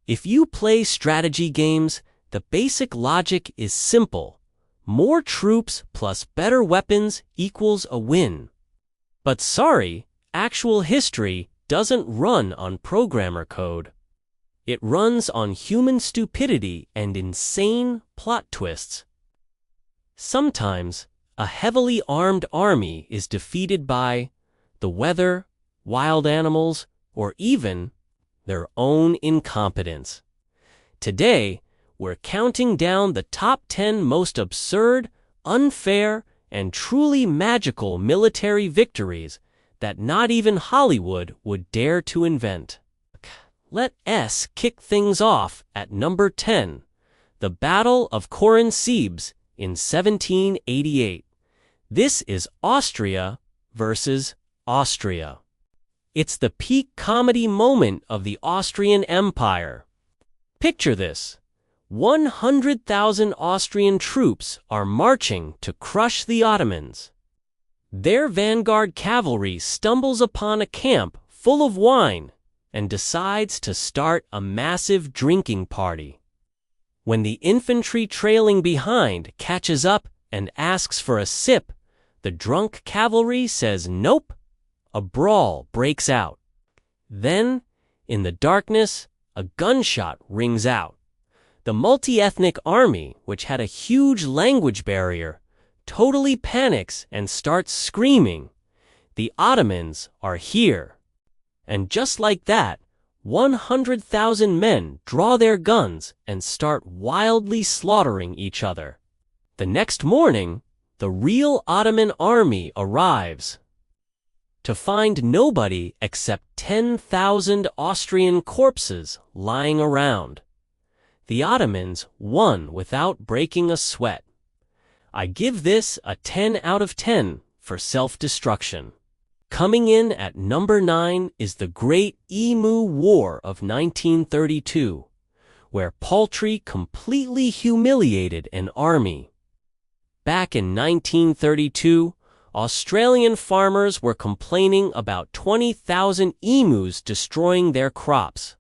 If you play strategy games, the basic logic is simple. More troops plus better weapons equals a win. But sorry, actual history doesn't run on programmer code. It runs on human stupidity and insane plot twists. Sometimes, a heavily armed army is defeated by the weather, wild animals, or even their own incompetence. Today, we're counting down the top 10 most absurd, unfair, and truly magical military victories that not even Hollywood would dare to invent. Let S kick things off at number 10, the Battle of Corin Sebes in 1788. This is Austria versus Austria. It's the peak comedy moment of the Austrian Empire. Picture this. 100,000 Austrian troops are marching to crush the Ottomans. Their vanguard cavalry stumbles upon a camp full of wine and decides to start a massive drinking party. When the infantry trailing behind catches up and asks for a sip, the drunk cavalry says nope. A brawl breaks out. Then, in the darkness, a gunshot rings out. The multi-ethnic army, which had a huge language barrier, totally panics and starts screaming, "The Ottomans are here!" And just like that, 100,000 men draw their guns and start wildly slaughtering each other. The next morning, the real Ottoman army arrives, to find nobody except 10,000 Austrian corpses lying around. The Ottomans won without breaking a sweat. I give this a 10 out of 10 for self-destruction. Coming in at number 9 is the Great Emu War of 1932, where Paltry completely humiliated an army. Back in 1932, Australian farmers were complaining about 20,000 emus destroying their crops.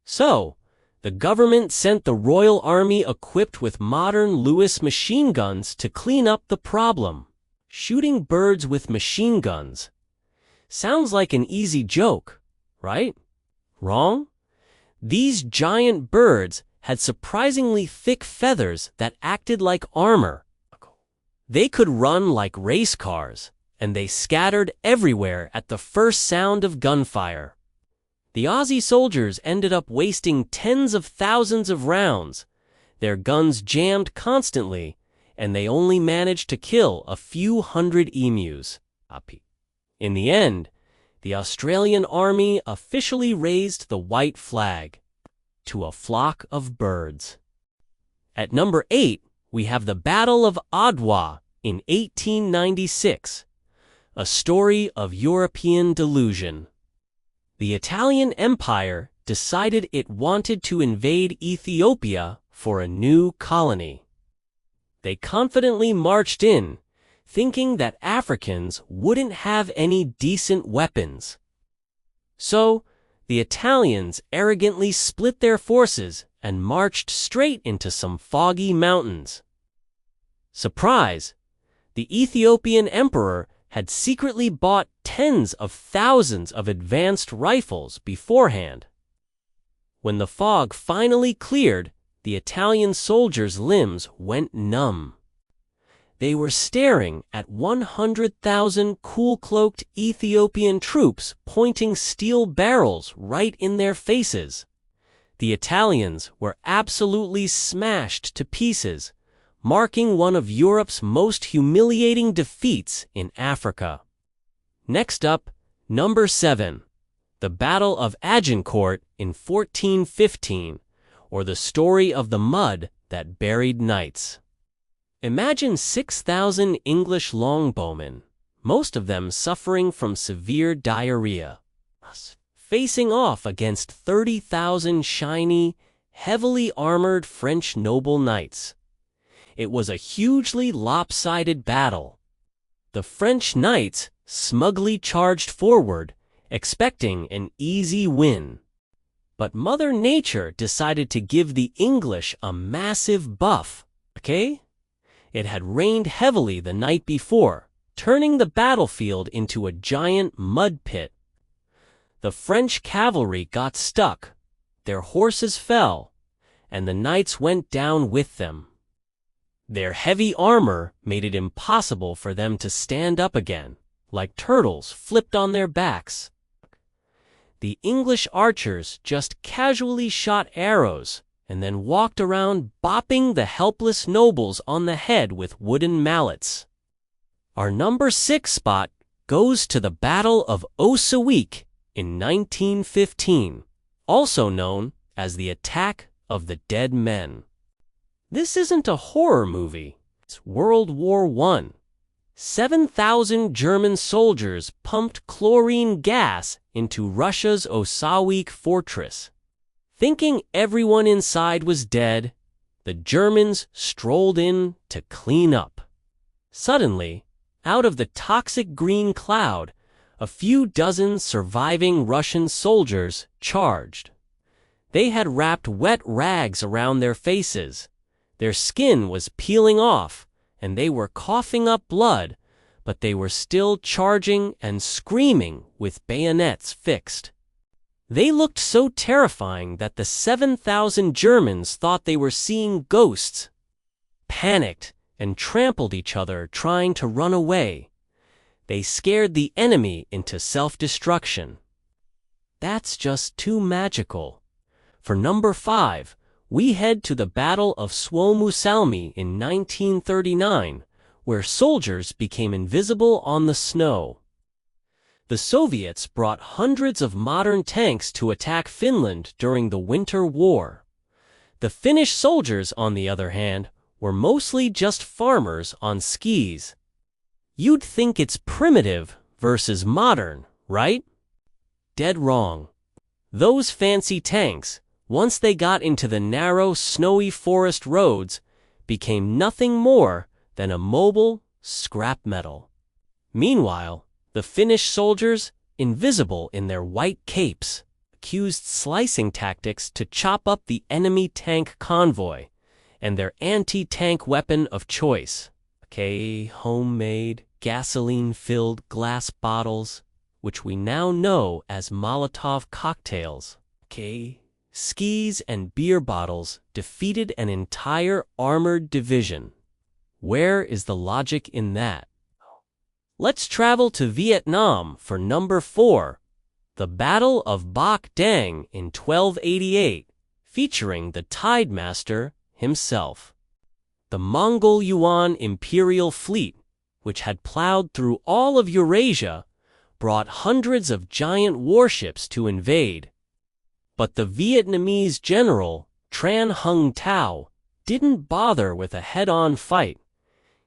So, the government sent the Royal Army equipped with modern Lewis machine guns to clean up the problem. Shooting birds with machine guns sounds like an easy joke, right? Wrong? These giant birds had surprisingly thick feathers that acted like armor. They could run like race cars, and they scattered everywhere at the first sound of gunfire. The Aussie soldiers ended up wasting tens of thousands of rounds. Their guns jammed constantly, and they only managed to kill a few hundred emus. In the end, the Australian army officially raised the white flag to a flock of birds. At number 8, we have the Battle of Adwa in 1896, a story of European delusion. The Italian Empire decided it wanted to invade Ethiopia for a new colony. They confidently marched in, thinking that Africans wouldn't have any decent weapons. So, the Italians arrogantly split their forces and marched straight into some foggy mountains. Surprise! The Ethiopian emperor had secretly bought tens of thousands of advanced rifles beforehand. When the fog finally cleared, the Italian soldiers' limbs went numb. They were staring at 100,000 cool-cloaked Ethiopian troops pointing steel barrels right in their faces. The Italians were absolutely smashed to pieces, marking one of Europe's most humiliating defeats in Africa. Next up, number 7, the Battle of Agincourt in 1415, or the story of the mud that buried knights. Imagine 6,000 English longbowmen, most of them suffering from severe diarrhea, facing off against 30,000 shiny, heavily armored French noble knights. It was a hugely lopsided battle. The French knights smugly charged forward, expecting an easy win. But Mother Nature decided to give the English a massive buff, okay? It had rained heavily the night before, turning the battlefield into a giant mud pit. The French cavalry got stuck, their horses fell, and the knights went down with them. Their heavy armor made it impossible for them to stand up again, like turtles flipped on their backs. The English archers just casually shot arrows and then walked around bopping the helpless nobles on the head with wooden mallets. Our number 6 spot goes to the Battle of Osawik in 1915, also known as the Attack of the Dead Men. This isn't a horror movie, it's World War I. 7,000 German soldiers pumped chlorine gas into Russia's Osawik fortress. Thinking everyone inside was dead, the Germans strolled in to clean up. Suddenly, out of the toxic green cloud, a few dozen surviving Russian soldiers charged. They had wrapped wet rags around their faces. Their skin was peeling off, and they were coughing up blood, but they were still charging and screaming with bayonets fixed. They looked so terrifying that the 7,000 Germans thought they were seeing ghosts, panicked, and trampled each other trying to run away. They scared the enemy into self-destruction. That's just too magical. For number 5, we head to the Battle of Suomussalmi in 1939, where soldiers became invisible on the snow. The Soviets brought hundreds of modern tanks to attack Finland during the Winter War. The Finnish soldiers, on the other hand, were mostly just farmers on skis. You'd think it's primitive versus modern, right? Dead wrong. Those fancy tanks, once they got into the narrow, snowy forest roads, became nothing more than a mobile scrap metal. Meanwhile, the Finnish soldiers, invisible in their white capes, used slicing tactics to chop up the enemy tank convoy and their anti-tank weapon of choice, homemade, gasoline-filled glass bottles, which we now know as Molotov cocktails. Skis and beer bottles defeated an entire armored division. Where is the logic in that? Let's travel to Vietnam for number 4, the Battle of Bac Dang in 1288, featuring the Tide Master himself. The Mongol Yuan imperial fleet, which had plowed through all of Eurasia, brought hundreds of giant warships to invade. But the Vietnamese general, Tran Hung Thao, didn't bother with a head-on fight.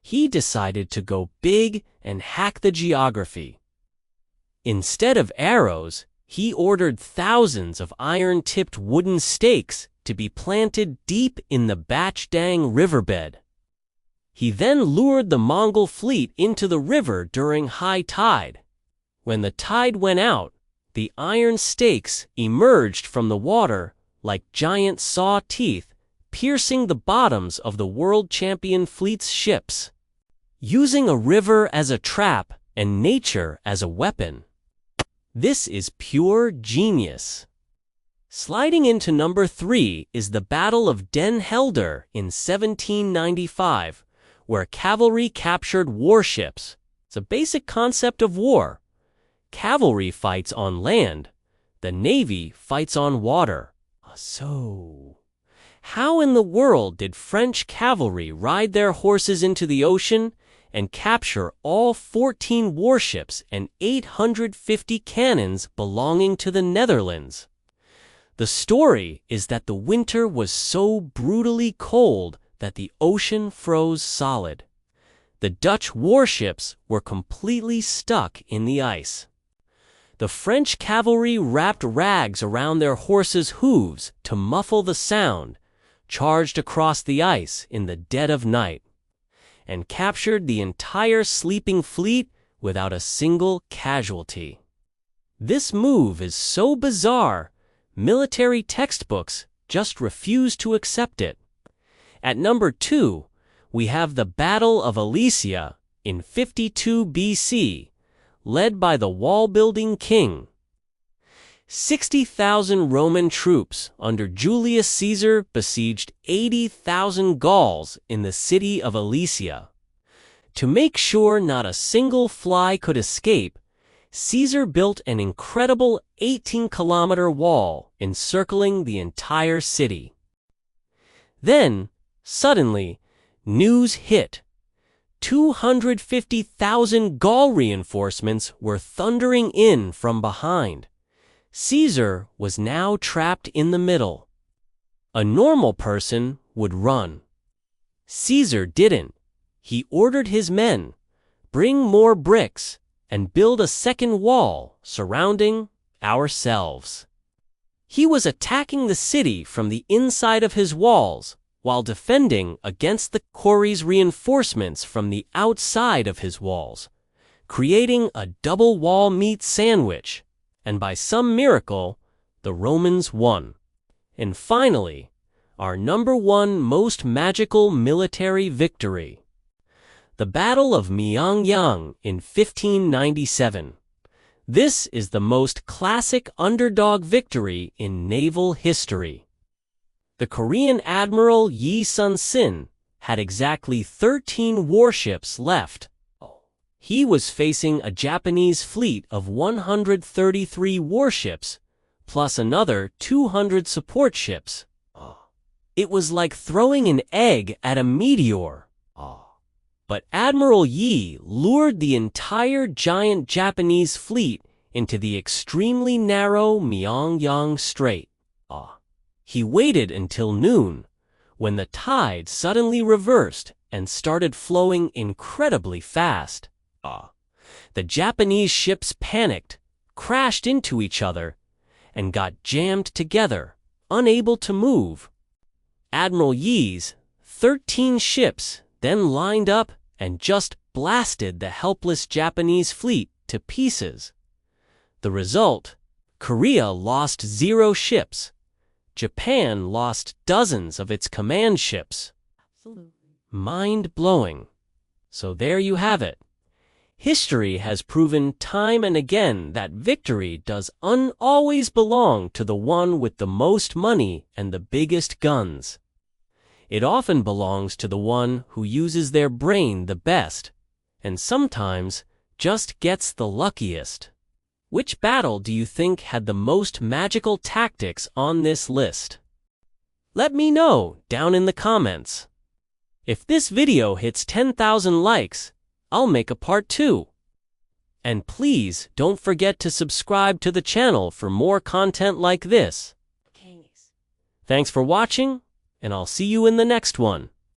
He decided to go big and hack the geography. Instead of arrows, he ordered thousands of iron-tipped wooden stakes to be planted deep in the Bac Dang riverbed. He then lured the Mongol fleet into the river during high tide. When the tide went out, the iron stakes emerged from the water like giant saw teeth, piercing the bottoms of the world champion fleet's ships. Using a river as a trap and nature as a weapon. This is pure genius. Sliding into number 3 is the Battle of Den Helder in 1795, where cavalry captured warships. It's a basic concept of war. Cavalry fights on land, the Navy fights on water. So, how in the world did French cavalry ride their horses into the ocean and capture all 14 warships and 850 cannons belonging to the Netherlands? The story is that the winter was so brutally cold that the ocean froze solid. The Dutch warships were completely stuck in the ice. The French cavalry wrapped rags around their horses' hooves to muffle the sound, charged across the ice in the dead of night, and captured the entire sleeping fleet without a single casualty. This move is so bizarre, military textbooks just refuse to accept it. At number 2, we have the Battle of Alesia in 52 BC, led by the wall-building king. 60,000 Roman troops under Julius Caesar besieged 80,000 Gauls in the city of Alesia. To make sure not a single fly could escape, Caesar built an incredible 18-kilometer wall encircling the entire city. Then, suddenly, news hit. 250,000 Gaul reinforcements were thundering in from behind. Caesar was now trapped in the middle. A normal person would run. Caesar didn't. He ordered his men, "Bring more bricks and build a second wall surrounding ourselves." He was attacking the city from the inside of his walls while defending against the quarry's reinforcements from the outside of his walls, creating a double wall meat sandwich, and by some miracle, the Romans won. And finally, our number 1 most magical military victory. The Battle of Myeongyang in 1597. This is the most classic underdog victory in naval history. The Korean Admiral Yi Sun-sin had exactly 13 warships left. He was facing a Japanese fleet of 133 warships, plus another 200 support ships. It was like throwing an egg at a meteor. But Admiral Yi lured the entire giant Japanese fleet into the extremely narrow Myeongyang Strait. He waited until noon, when the tide suddenly reversed and started flowing incredibly fast. The Japanese ships panicked, crashed into each other, and got jammed together, unable to move. Admiral Yi's 13 ships then lined up and just blasted the helpless Japanese fleet to pieces. The result: Korea lost 0 ships. Japan lost dozens of its command ships. Mind-blowing. So there you have it. History has proven time and again that victory does always belong to the one with the most money and the biggest guns. It often belongs to the one who uses their brain the best, and sometimes just gets the luckiest. Which battle do you think had the most magical tactics on this list? Let me know down in the comments. If this video hits 10,000 likes, I'll make a part 2. And please don't forget to subscribe to the channel for more content like this. Thanks for watching, and I'll see you in the next one.